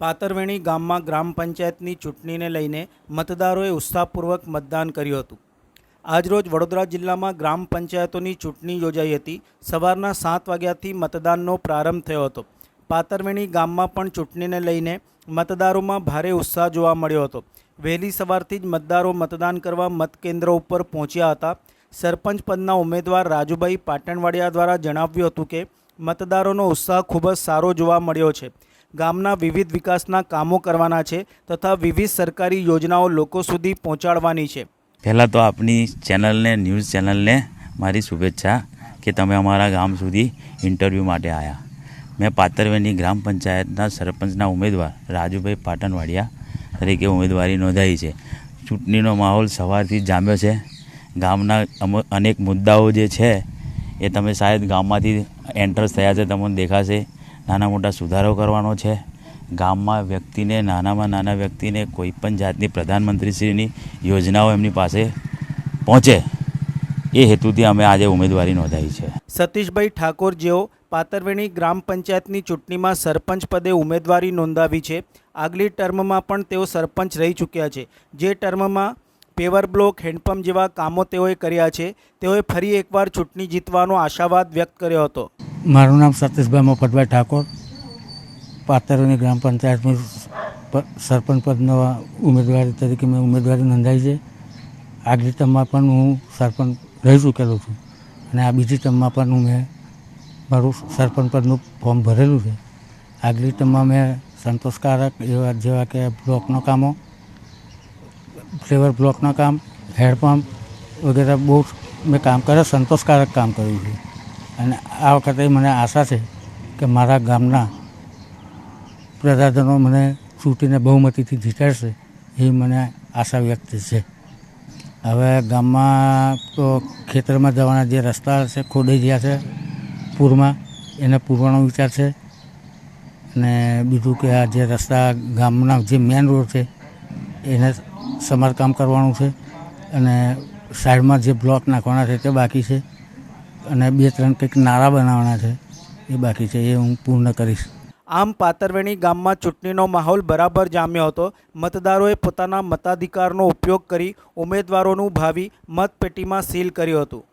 પાતરવેણી ગામમાં ગ્રામ પંચાયતની ચૂંટણીને લઈને મતદારોએ ઉત્સાહપૂર્વક મતદાન કર્યું હતું। આજરોજ વડોદરા જિલ્લામાં ગ્રામ પંચાયતોની ચૂંટણી યોજાઈ હતી। સવારના 7 વાગ્યાથી મતદાનનો પ્રારંભ થયો હતો। પાતરવેણી ગામમાં પણ ચૂંટણીને લઈને મતદારોમાં ભારે ઉત્સાહ જોવા મળ્યો હતો। વહેલી સવારથી જ મતદારો મતદાન કરવા મતકેન્દ્રો ઉપર પહોંચ્યા હતા। સરપંચ પદના ઉમેદવાર રાજુભાઈ પાટણવાડિયા દ્વારા જણાવ્યું હતું કે મતદારોનો ઉત્સાહ ખૂબ જ સારો જોવા મળ્યો છે। ગામના વિવિધ વિકાસના કામો કરવાના છે તથા વિવિધ સરકારી યોજનાઓ લોકો સુધી પહોંચાડવાની છે। પહેલાં તો આપની ચેનલને ન્યૂઝ ચેનલને મારી શુભેચ્છા કે તમે અમારા ગામ સુધી ઇન્ટરવ્યૂ માટે આવ્યા। મેં પાતરવેણી ગ્રામ પંચાયતના સરપંચના ઉમેદવાર રાજુભાઈ પાટણવાડિયા તરીકે ઉમેદવારી નોંધાવી છે। ચૂંટણીનો માહોલ સવારથી જામ્યો છે। ગામના અનેક મુદ્દાઓ જે છે એ તમે શાયદ ગામમાંથી એન્ટર થયા છે, તમને દેખાશે। નાના મોટા સુધારો કરવાનો છે। ગામમાં વ્યક્તિને નાનામાં નાના વ્યક્તિને કોઈપણ જાતની પ્રધાનમંત્રીશ્રીની યોજનાઓ એમની પાસે પહોંચે એ હેતુથી અમે આજે ઉમેદવારી નોંધાવી છે। સતીશભાઈ ઠાકોર જેઓ પાતરવેણી ગ્રામ પંચાયતની ચૂંટણીમાં સરપંચ પદે ઉમેદવારી નોંધાવી છે। આગલી ટર્મમાં પણ તેઓ સરપંચ રહી ચૂક્યા છે। જે ટર્મમાં પેવર બ્લોક, હેન્ડપંપ જેવા કામો તેઓએ કર્યા છે। તેઓએ ફરી એકવાર ચૂંટણી જીતવાનો આશાવાદ વ્યક્ત કર્યો હતો। મારું નામ સતીશભાઈ મફતભાઈ ઠાકોર, પાતરવેણી ગ્રામ પંચાયતની સરપંચ પદનો ઉમેદવારી તરીકે મેં ઉમેદવારી નોંધાવી છે। આગલી ટર્મમાં પણ હું સરપંચ રહી ચૂકેલો છું અને આ બીજી ટર્મમાં પણ મેં મારું સરપંચ પદનું ફોર્મ ભરેલું છે। આગલી ટર્મમાં મેં સંતોષકારક જેવા કે બ્લોકનો કામો, ફ્લેવર બ્લોકના કામ, હેન્ડપંપ વગેરે બહુ મેં કામ કર્યા, સંતોષકારક કામ કર્યું છે અને આ વખતે મને આશા છે કે મારા ગામના પ્રજાજનો મને ચૂંટીને બહુમતીથી જીતાડશે એ મને આશા વ્યક્ત છે। હવે ગામમાં તો ખેતરમાં જવાના જે રસ્તા છે ખોદાઈ ગયા છે પૂરમાં, એને પૂરવાનો વિચાર છે અને બીજું કે આ જે રસ્તા ગામના જે મેન રોડ છે એને સમારકામ કરવાનું છે અને સાઈડમાં જે બ્લોક નાખવાના છે તે બાકી છે અને 2-3 કંઈક નાળા બનાવવાના છે એ બાકી છે, એ હું પૂર્ણ કરીશ। આમ પાતરવેણી ગામમાં ચૂંટણીનો માહોલ બરાબર જામ્યો હતો। મતદારોએ પોતાના મતાધિકારનો ઉપયોગ કરી ઉમેદવારોનું ભાવિ મતપેટીમાં સીલ કર્યું હતું।